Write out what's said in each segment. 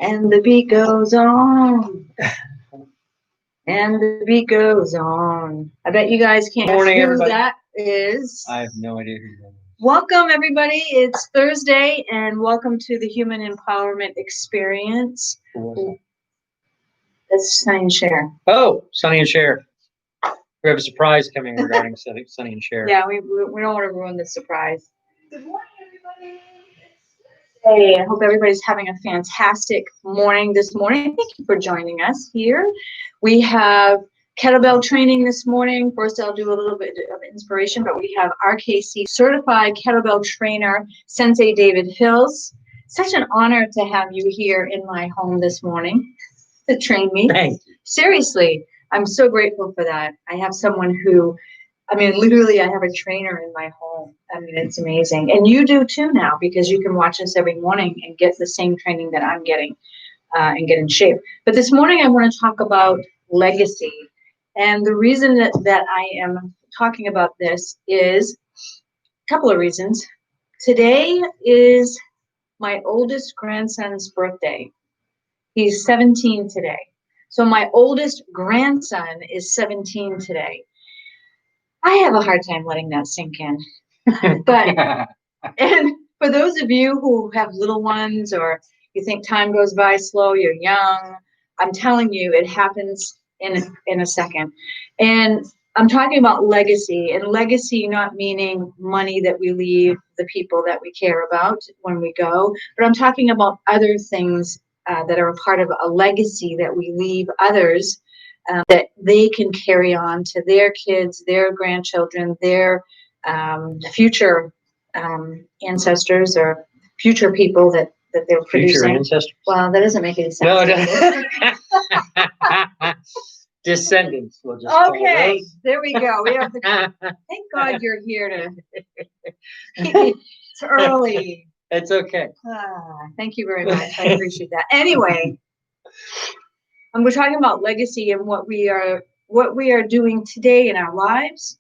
And the beat goes on. And the beat goes on. I bet you guys can't guess who everybody. that is. I have no idea who that is. Welcome, everybody. It's Thursday, and welcome to the Human Empowerment Experience. That's Sonny and Cher. Oh, Sonny and Cher. We have a surprise coming regarding Sonny and Cher. Yeah, we don't want to ruin the surprise. Good morning, everybody. Hey, I hope everybody's having a fantastic morning this morning. Thank you for joining us here. We have kettlebell training this morning. First, I'll do a little bit of inspiration, but we have RKC certified kettlebell trainer, Sensei David Hills. Such an honor to have you here in my home this morning to train me. Thank you. Seriously, I'm so grateful for that. I have someone who, literally, I have a trainer in my home. It's amazing. And you do too now, because you can watch us every morning and get the same training that I'm getting and get in shape. But this morning, I want to talk about legacy. And the reason that I am talking about this is a couple of reasons. Today is my oldest grandson's birthday. He's 17 today. So my oldest grandson is 17 today. I have a hard time letting that sink in. But and for those of you who have little ones, or you think time goes by slow, you're young, I'm telling you, it happens in a second. And I'm talking about legacy, and legacy not meaning money that we leave the people that we care about when we go, but I'm talking about other things that are a part of a legacy that we leave others that they can carry on to their kids, their grandchildren, their future ancestors or future people that they're producing. Future ancestors? Well, that doesn't make any sense. No, descendants. We'll just okay, there we go. We have thank God you're here to keep me. It's early. It's okay. Thank you very much. I appreciate that. Anyway, we're talking about legacy and what we are doing today in our lives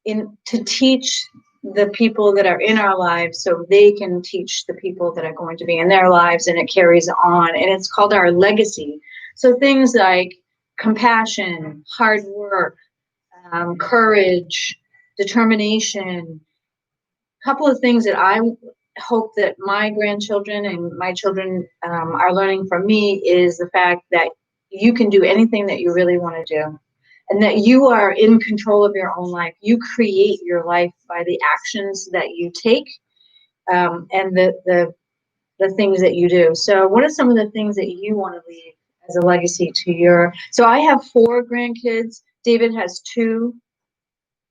to teach the people that are in our lives so they can teach the people that are going to be in their lives, and it carries on, and it's called our legacy. So things like compassion, hard work, courage, determination, a couple of things that I hope that my grandchildren and my children are learning from me is the fact that you can do anything that you really want to do, and that you are in control of your own life. You create your life by the actions that you take and the things that you do. So what are some of the things that you want to leave as a legacy to your... So I have 4 grandkids. David has 2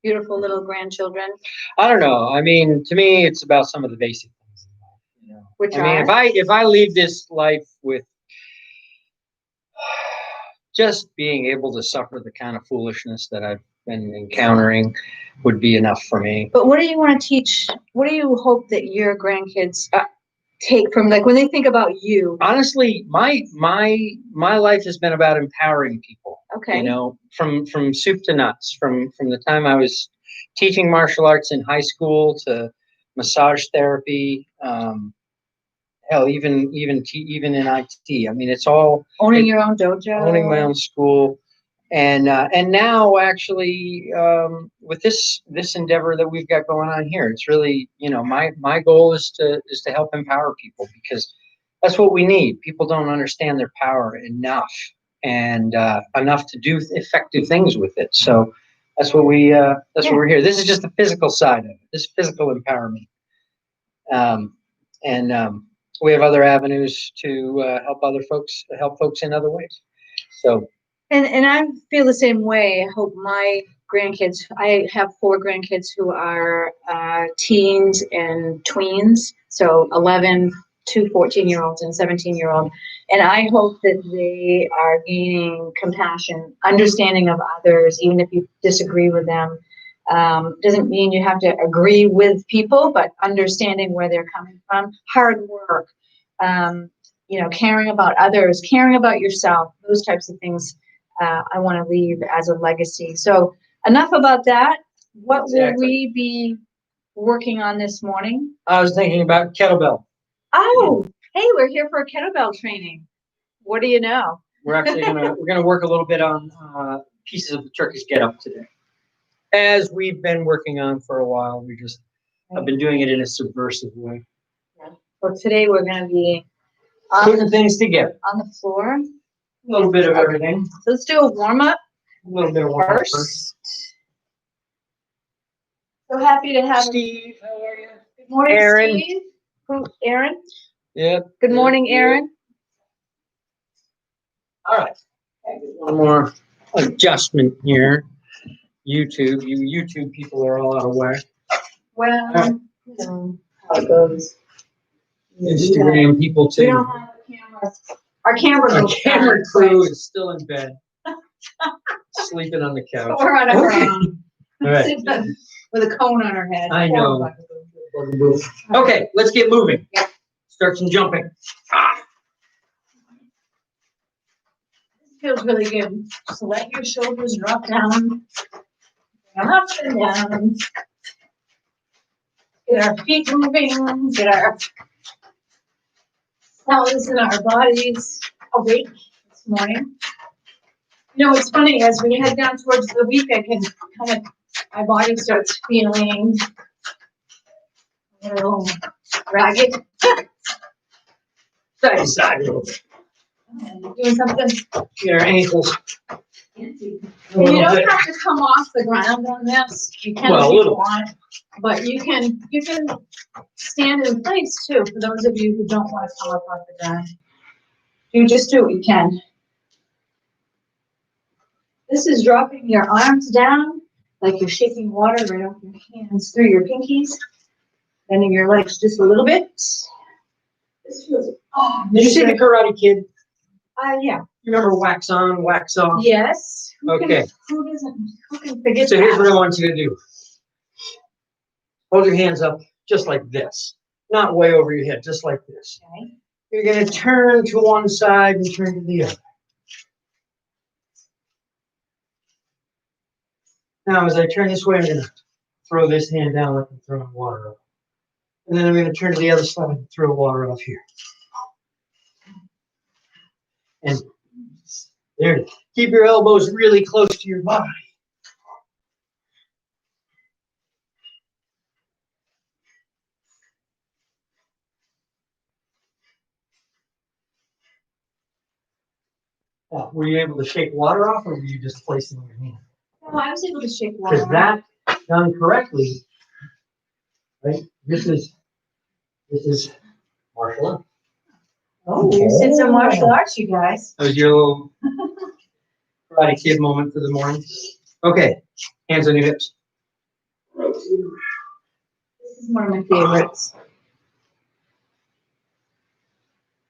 beautiful little grandchildren. I don't know. To me, it's about some of the basic things in life. You know? Which are? If I leave this life with just being able to suffer the kind of foolishness that I've been encountering would be enough for me. But what do you want to teach? What do you hope that your grandkids take from, like, when they think about you? Honestly, my life has been about empowering people. Okay. You know, from soup to nuts, from the time I was teaching martial arts in high school to massage therapy, hell, even in IT. It's all Owning your own dojo, owning my own school, and now actually with this endeavor that we've got going on here, it's really, my goal is to help empower people, because that's what we need. People don't understand their power enough, and enough to do effective things with it. So that's what what we're here. This is just the physical side of it. This physical empowerment, and we have other avenues to help folks in other ways. So, and I feel the same way. I hope my grandkids. I have 4 grandkids who are teens and tweens. So 11, 2 14-year-olds and 17-year-old. And I hope that they are gaining compassion, understanding of others, even if you disagree with them. Doesn't mean you have to agree with people, but understanding where they're coming from, hard work, caring about others, caring about yourself, those types of things I want to leave as a legacy. So enough about that. What will we be working on this morning? I was thinking about kettlebell. Oh, Hey, we're here for a kettlebell training. What do you know? We're actually gonna work a little bit on pieces of the turkey's get up today, as we've been working on for a while. I've been doing it in a subversive way. Well, today we're going to be Putting things together. on the floor. A little bit of everything. So let's do a warm up. A little bit of warm up First. So happy to have Steve, how are you? Good morning, Aaron. Steve. Aaron? Yeah. Good morning, Aaron. All right. One more adjustment here. You YouTube people are all out of whack. Well, you know how it goes. Instagram people too. We don't have a camera. Our camera crew is still in bed, sleeping on the couch. We're on our own. All right. With a cone on our head. I know. Okay, let's get moving. Yep. Start some jumping. This feels really good. So let your shoulders drop down. Up and down. Get our feet moving. Get our cells in our bodies awake this morning. You know, it's funny, as we head down towards the week, I can kind of, my body starts feeling a little ragged. Sorry, Side a little bit. doing something. Get our ankles. And you don't have to come off the ground on this. You can Well, if a you little. want, but you can stand in place too. For those of you who don't want to come up off the ground, you just do what you can. This is dropping your arms down like you're shaking water right off your hands through your pinkies, bending your legs just a little bit. This feels. Oh, Did you see the Karate Kid? Yeah. You remember wax on, wax off? Yes. Okay. Who can forget So that? here's what I want you to do. Hold your hands up just like this. Not way over your head, just like this. Okay. You're going to turn to one side and turn to the other. Now, as I turn this way, I'm going to throw this hand down like I'm throwing water up. And then I'm going to turn to the other side and throw water off here. And there, keep your elbows really close to your body. Oh, were you able to shake water off, or were you just placing your hand? No, I was able to shake water. Because that done correctly, right? This is martial art. Oh, you did some martial arts, you guys. That was your little Karate Kid moment for the morning. Okay, hands on your hips. This is one of my favorites.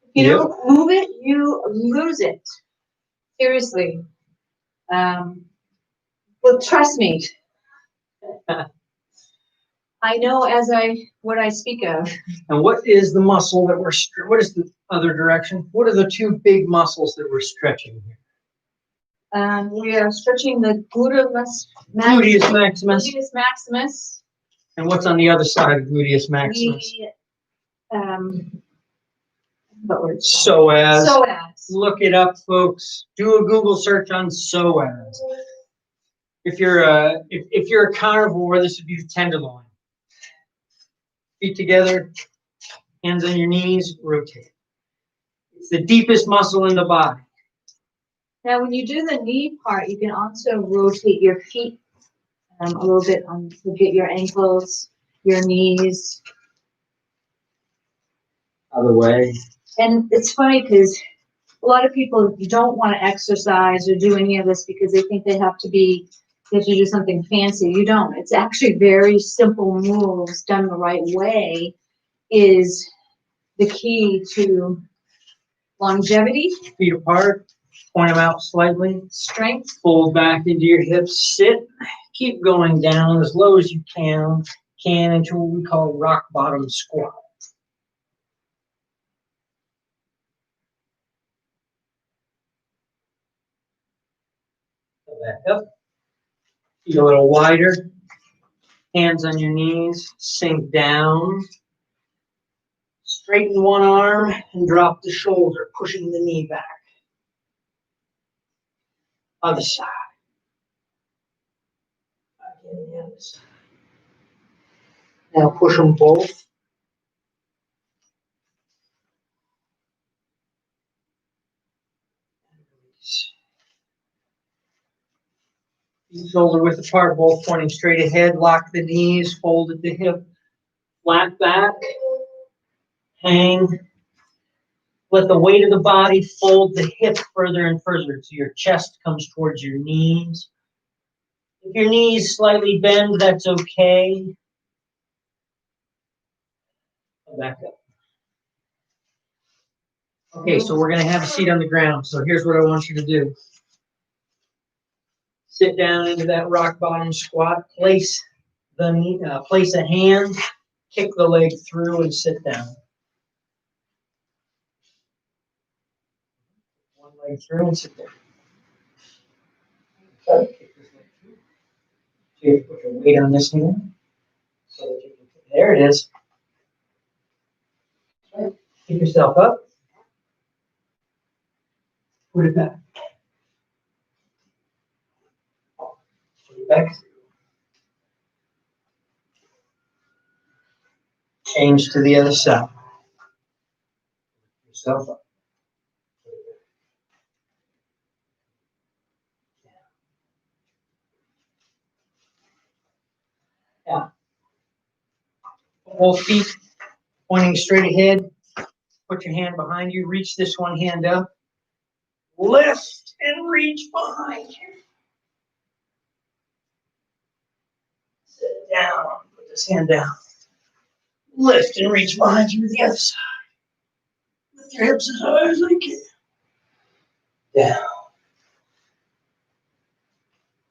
If you don't move it, you lose it. Seriously. Well, trust me. I know what I speak of. And what is the muscle that what is the other direction? What are the two big muscles that we're stretching here? We are stretching the gluteus maximus. Gluteus maximus. And what's on the other side of gluteus maximus? Psoas. Psoas. Look it up, folks. Do a Google search on psoas. If you're a carnivore, this would be the tenderloin. Feet together, hands on your knees, rotate. It's the deepest muscle in the body. Now, when you do the knee part, you can also rotate your feet a little bit to get your ankles, your knees. Other way. And it's funny because a lot of people don't want to exercise or do any of this because they think they have to do something fancy. You don't. It's actually very simple moves done the right way is the key to longevity. Feet apart, point them out slightly. Strength. Fold back into your hips, sit. Keep going down as low as you can into what we call rock bottom squat. Back up. Feet a little wider. Hands on your knees. Sink down. Straighten one arm and drop the shoulder, pushing the knee back. Other side. Again, the other side. Now push them both. Feet shoulder width apart, both pointing straight ahead. Lock the knees, fold at the hip, flat back, hang. Let the weight of the body fold the hip further and further so your chest comes towards your knees. If your knees slightly bend, that's okay. Come back up. Okay, so we're going to have a seat on the ground. So here's what I want you to do. Sit down into that rock bottom squat. Place a hand, kick the leg through, and sit down. One leg through and sit there. Okay, kick this leg through. So you have to put your weight on this hand. So that you can, there it is. Right. Pick yourself up. Put it back. Put it back. Change to the other side. Pick yourself up. Yeah. Both feet pointing straight ahead. Put your hand behind you. Reach this one hand up. Lift and reach behind you. Sit down. Put this hand down. Lift and reach behind you to the other side. Lift your hips as high as you can. Down.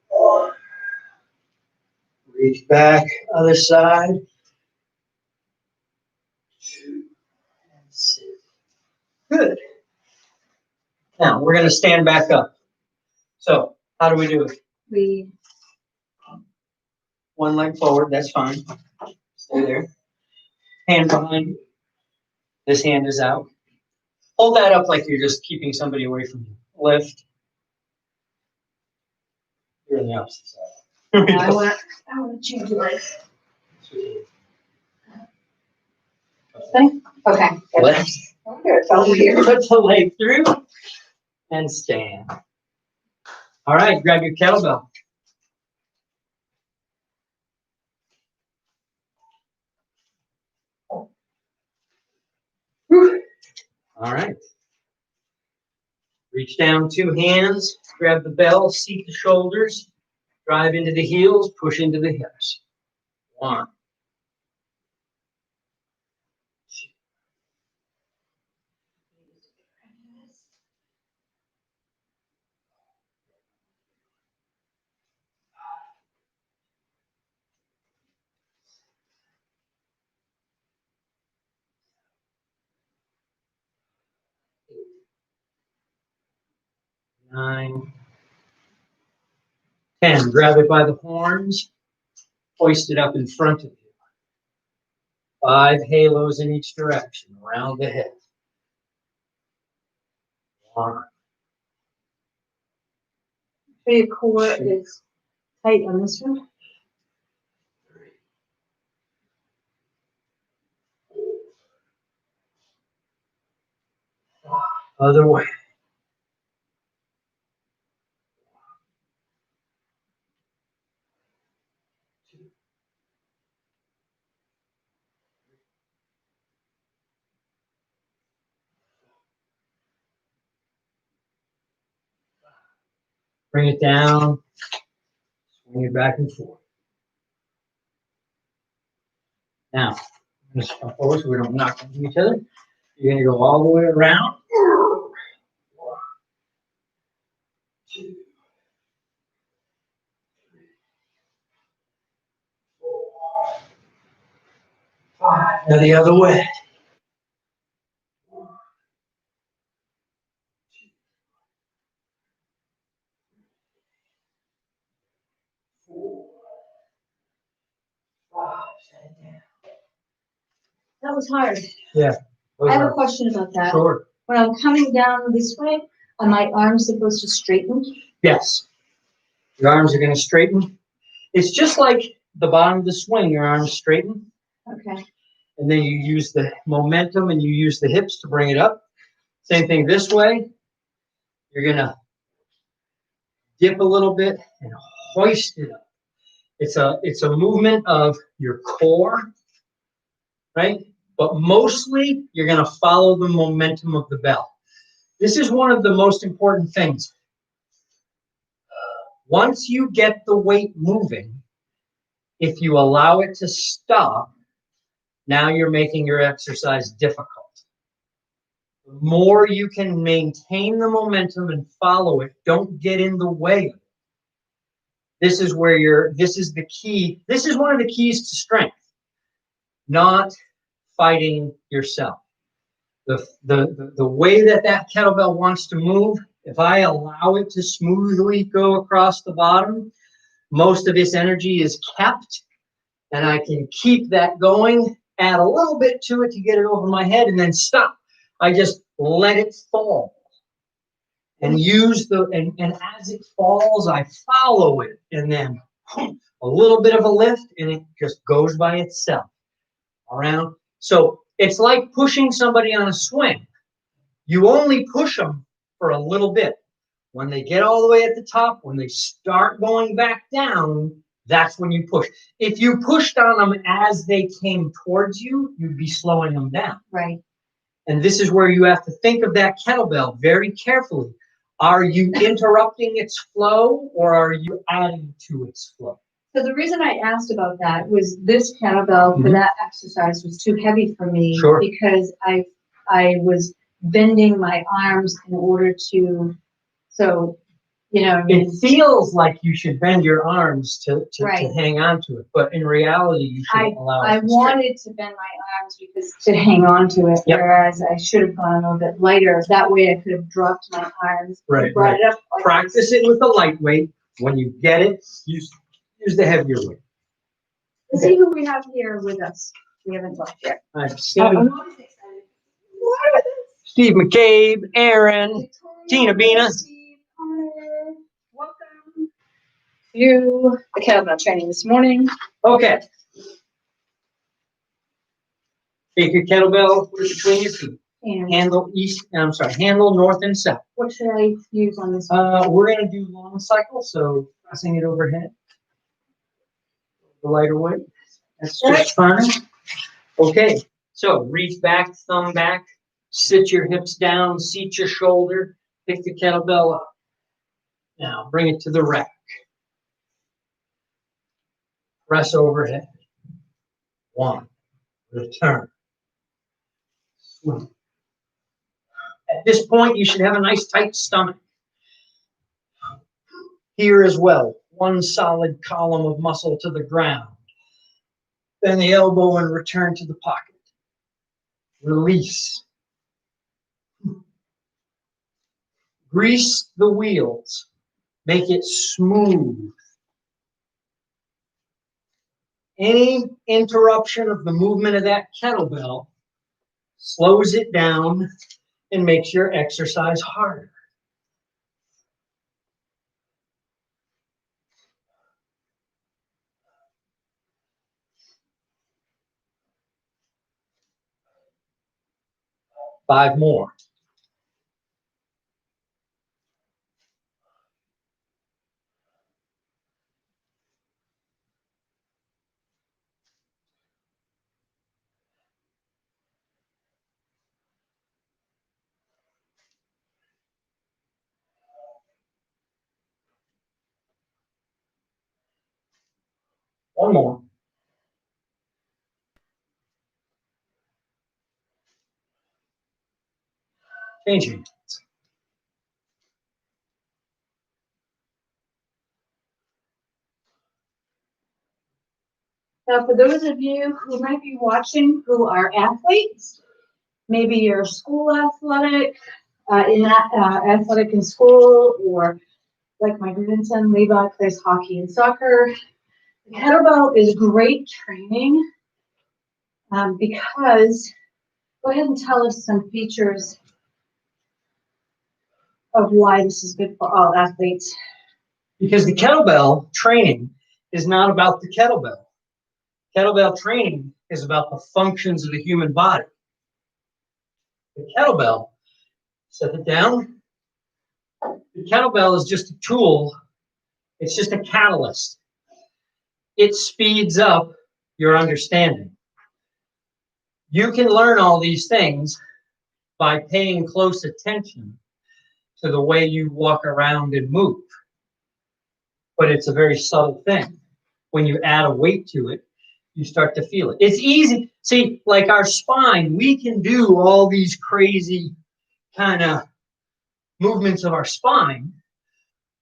One. Reach back. Other side. Two. And sit. Good. Now we're going to stand back up. So how do we do it? We One leg forward. That's fine. Stay there. Hand behind you. This hand is out. Hold that up like you're just keeping somebody away from you. Lift. You're on the opposite side. I want to change your legs. Okay. Lift. Put the leg through and stand. All right, grab your kettlebell. Whew. All right. Reach down, two hands, grab the bell, seat the shoulders, drive into the heels, push into the hips. One. Two. 9, 10. Grab it by the horns, hoist it up in front of you. 5 halos in each direction, around the head. 1. So your core is tight on this one. 3. Other way. 2. Bring it down, swing it back and forth. Now, just come forward so we don't knock into each other. You're going to go all the way around. 1, 2, 3, 4, 5. Now the other way. 1, 2, 4, 5. Set it down. That was hard. Yeah. I have a question about that. Sure. When I'm coming down this way, are my arms supposed to straighten? Yes. Your arms are going to straighten. It's just like the bottom of the swing. Your arms straighten. Okay. And then you use the momentum and you use the hips to bring it up. Same thing this way. You're going to dip a little bit and hoist it up. It's a movement of your core, right? But mostly you're going to follow the momentum of the bell. This is one of the most important things. Once you get the weight moving, if you allow it to stop, now you're making your exercise difficult. The more you can maintain the momentum and follow it, don't get in the way of it. This is the key. This is one of the keys to strength, not fighting yourself. The way that kettlebell wants to move, if I allow it to smoothly go across the bottom, most of its energy is kept, and I can keep that going, add a little bit to it to get it over my head, and then stop. I just let it fall. And and as it falls, I follow it, and then a little bit of a lift, and it just goes by itself around. So it's like pushing somebody on a swing. You only push them for a little bit. When they get all the way at the top, when they start going back down, that's when you push. If you pushed on them as they came towards you, you'd be slowing them down. Right. And this is where you have to think of that kettlebell very carefully. Are you interrupting its flow, or are you adding to its flow? So the reason I asked about that was this kettlebell for that exercise was too heavy for me because I was bending my arms in order to, so, you know. It feels like you should bend your arms to hang on to it, but in reality, you should allow it. I wanted to bend my arms because to hang on to it, whereas I should have gone a little bit lighter. That way I could have dropped my arms and brought it up. Like practice it with the lightweight. When you get it, use the heavier weight. Let's see who we have here with us. We haven't left yet. Steve McCabe, Aaron, Tina Bina. Welcome to the kettlebell training this morning. Okay. Take your kettlebell between your feet. And handle north and south. What should I use on this? We're going to do long cycle, so pressing it overhead. The lighter weight. That's just fine. Okay, so reach back, thumb back, sit your hips down, seat your shoulder, pick the kettlebell up. Now bring it to the rack. Press overhead. 1. Return. Swing. At this point, you should have a nice tight stomach. Here as well, one solid column of muscle to the ground. Then the elbow and return to the pocket. Release. Grease the wheels. Make it smooth. Any interruption of the movement of that kettlebell slows it down and makes your exercise harder. Five more. One more. Changing. Now, for those of you who might be watching who are athletes, maybe you're school athletic, athletic in school, or like my grandson Levi plays hockey and soccer. The kettlebell is great training because Go ahead and tell us some features of why this is good for all athletes. Because the kettlebell training is not about the kettlebell. Kettlebell training is about the functions of the human body. The kettlebell, set it down. The kettlebell is just a tool. It's just a catalyst. It speeds up your understanding. You can learn all these things by paying close attention to the way you walk around and move. But it's a very subtle thing. When you add a weight to it, you start to feel it. It's easy. See, like our spine, we can do all these crazy kind of movements of our spine,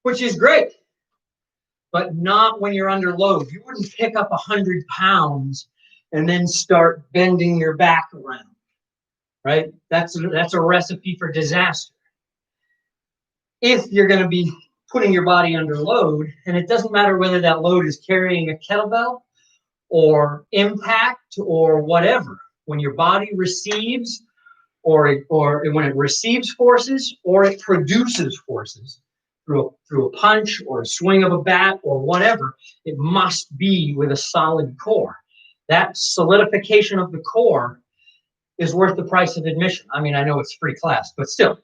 which is great, but not when you're under load. You wouldn't pick up 100 pounds and then start bending your back around, right? That's a recipe for disaster. If you're going to be putting your body under load, and it doesn't matter whether that load is carrying a kettlebell or impact or whatever, when your body receives or when it receives forces or it produces forces through a punch or a swing of a bat or whatever, it must be with a solid core. That solidification of the core is worth the price of admission. I mean, I know it's free class, but still,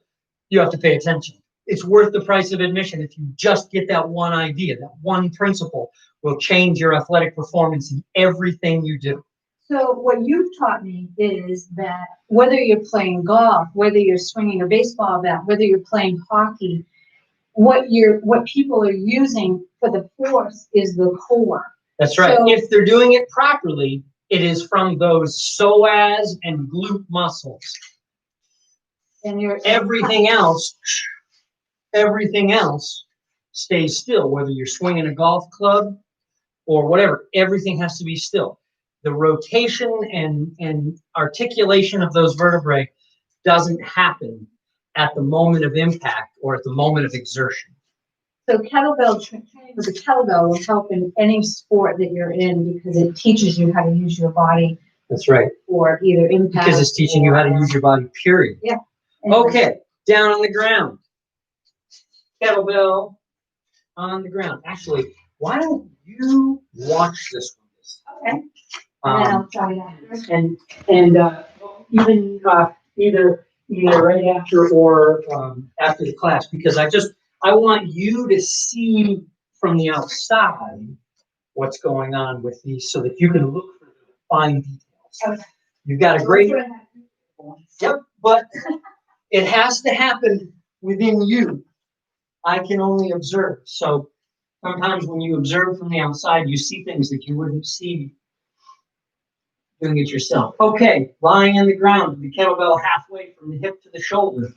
you have to pay attention. It's worth the price of admission if you just get that one idea. That one principle will change your athletic performance in everything you do. So what you've taught me is that whether you're playing golf, whether you're swinging a baseball bat, whether you're playing hockey, what people are using for the force is the core. That's right. So, if they're doing it properly, it is from those psoas and glute muscles. And everything else stays still, whether you're swinging a golf club or whatever. Everything has to be still. The rotation and articulation of those vertebrae doesn't happen at the moment of impact or at the moment of exertion. So kettlebell training with a kettlebell will help in any sport that you're in because it teaches you how to use your body. That's right. For either impact. Because it's teaching you how to use your body, period. Yeah. Okay, down on the ground. Kettlebell on the ground. Actually, why don't you watch this one? Okay. And then I'll try that. And even either right after or after the class, because I want you to see from the outside what's going on with these, so that you can look for the fine details. Okay. You've got a great. Yep, but it has to happen within you. I can only observe. So sometimes when you observe from the outside, you see things that you wouldn't see doing it yourself. Okay, lying on the ground, the kettlebell halfway from the hip to the shoulder.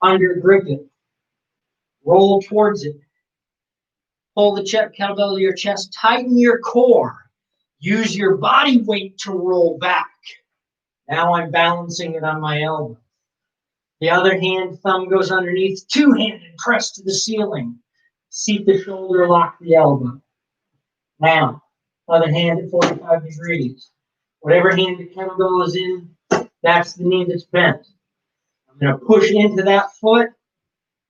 Under grip it. Roll towards it. Pull the kettlebell to your chest. Tighten your core. Use your body weight to roll back. Now I'm balancing it on my elbow. The other hand, thumb goes underneath. Two-handed press to the ceiling. Seat the shoulder, lock the elbow. Now, other hand at 45 degrees. Whatever hand the kettlebell is in, that's the knee that's bent. I'm going to push into that foot,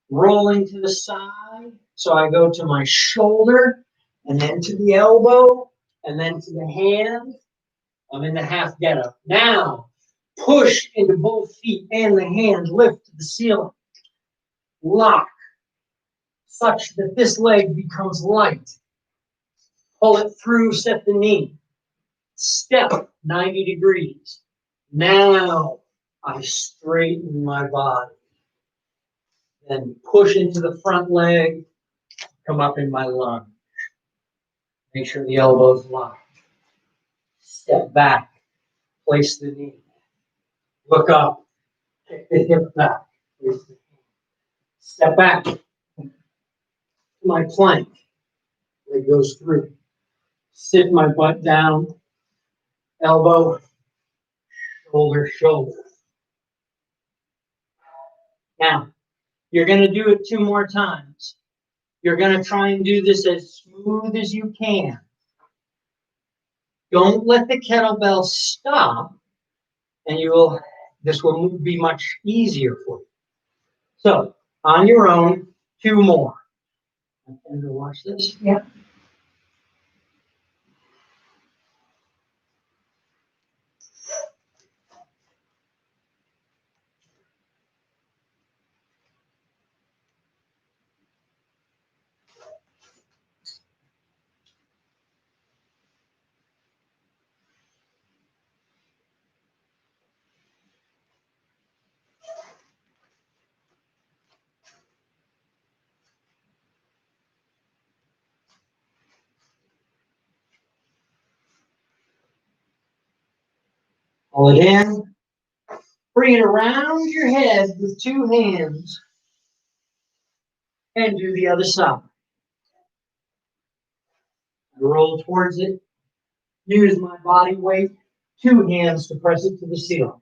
rolling to the side. So I go to my shoulder, and then to the elbow, and then to the hand. I'm in the half get-up. Now, push into both feet and the hand, lift to the ceiling. Lock, such that this leg becomes light. Pull it through, set the knee. Step 90 degrees. Now I straighten my body. Then push into the front leg, come up in my lunge. Make sure the elbow's locked. Step back, place the knee. Look up, kick the hip back. Place the knee. Step back to my plank. Leg goes through. Sit my butt down, elbow, shoulder, shoulder. Now, you're going to do it 2 more times. You're going to try and do this as smooth as you can. Don't let the kettlebell stop, and you will this will be much easier for you. So, on your own, 2 more. And watch this. Yep. Pull it in. Bring it around your head with 2 hands. And do the other side. Roll towards it. Use my body weight. 2 hands to press it to the ceiling.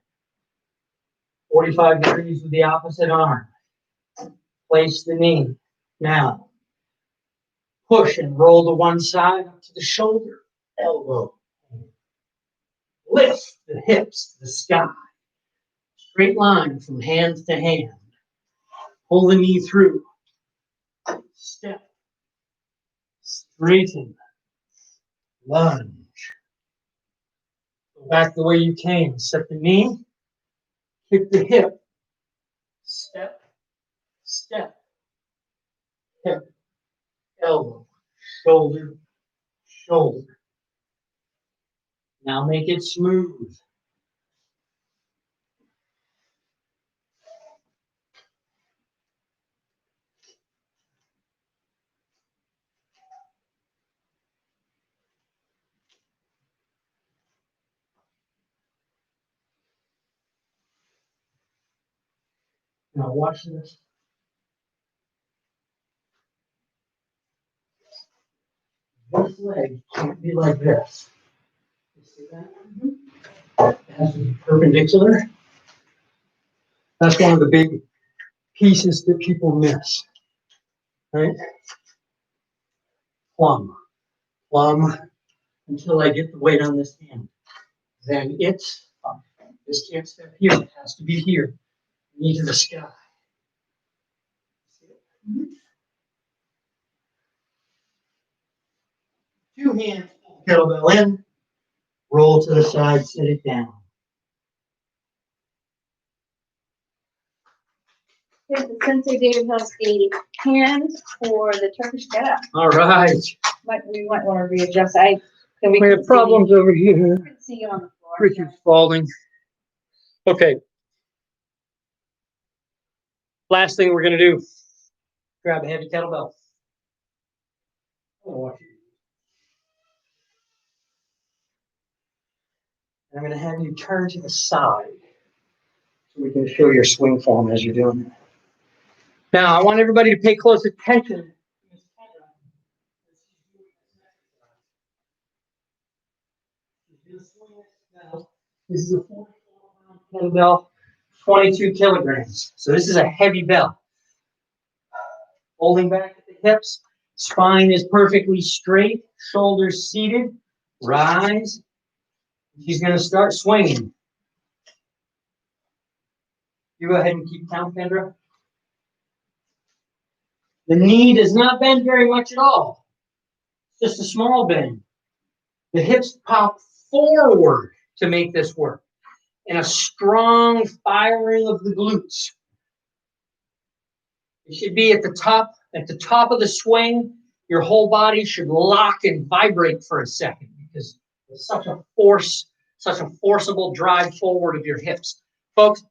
45 degrees with the opposite arm. Place the knee. Now, push and roll to one side up to the shoulder, elbow. Lift the hips to the sky. Straight line from hand to hand. Pull the knee through. Step. Straighten. Lunge. Go back the way you came. Set the knee. Kick the hip. Step. Step. Hip. Elbow. Shoulder. Shoulder. Now make it smooth. Now watch this. This leg can't be like this. You see that? It has to be perpendicular. That's one of the big pieces that people miss. Right? Plumb. Plumb until I get the weight on this hand. Then it's up. This can't step here. It has to be here. Knee to the sky. See it? Mm-hmm. 2 hands, kettlebell in, roll to the side, sit it down. Sensei David has a hand for the Turkish get-up. All right. But we might want to readjust. We have problems over here. I can see you on the floor. Richard's falling. Okay. Last thing we're going to do, grab a heavy kettlebell. I'm going to have you turn to the side so we can show your swing form as you're doing it. Now, I want everybody to pay close attention. This is a 44-pound kettlebell, 22 kilograms. So this is a heavy bell. Holding back at the hips, spine is perfectly straight, shoulders seated, rise. She's going to start swinging. You go ahead and keep count, Kendra. The knee does not bend very much at all. It's just a small bend. The hips pop forward to make this work. And a strong firing of the glutes. It should be at the top of the swing. Your whole body should lock and vibrate for a second because there's such a forcible drive forward of your hips. Folks,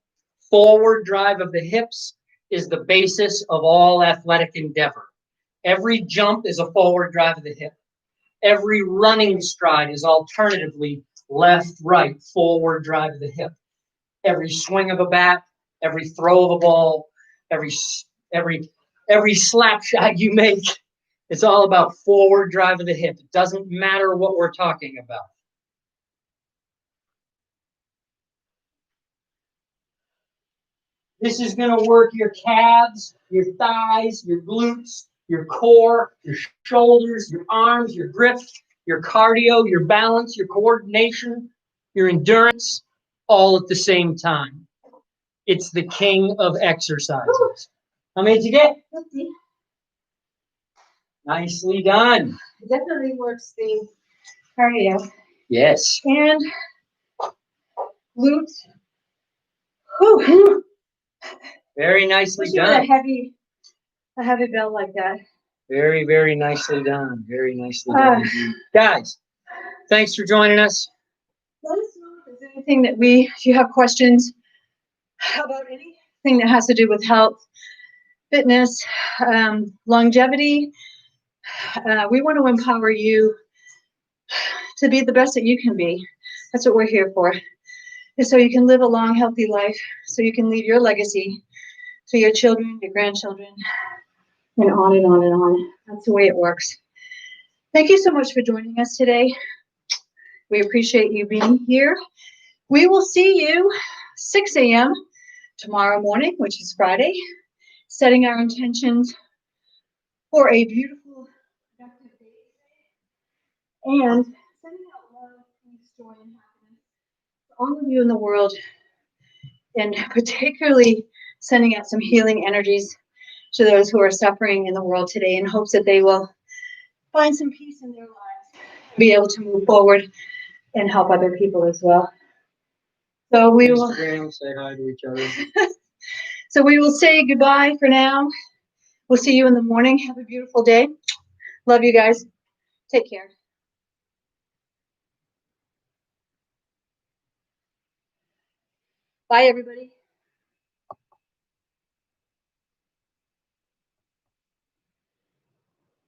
forward drive of the hips is the basis of all athletic endeavor. Every jump is a forward drive of the hip. Every running stride is alternatively left, right, forward drive of the hip. Every swing of a bat, every throw of a ball, every slap shot you make, it's all about forward drive of the hip. It doesn't matter what we're talking about. This is going to work your calves, your thighs, your glutes, your core, your shoulders, your arms, your grip, your cardio, your balance, your coordination, your endurance, all at the same time. It's the king of exercises. How many did you get? 50. Nicely done. It definitely works the cardio. Yes. And glutes. Whew. Very nicely Especially with done. a heavy bell like that. Very, very nicely done. Very nicely done indeed. Guys, thanks for joining us. Let us know if there's anything if you have questions about anything that has to do with health, fitness, longevity. We want to empower you to be the best that you can be. That's what we're here for. Is so you can live a long, healthy life, so you can leave your legacy to your children, your grandchildren, and on and on and on. That's the way it works. Thank you so much for joining us today. We appreciate you being here. We will see you 6 a.m. tomorrow morning, which is Friday, setting our intentions for a beautiful, productive day and sending out love, peace, joy, and happiness to all of you in the world, and particularly sending out some healing energies to those who are suffering in the world today in hopes that they will find some peace in their lives, be able to move forward and help other people as well. So we will say hi to each other. So we will say goodbye for now. We'll see you in the morning. Have a beautiful day. Love you guys. Take care. Bye, everybody.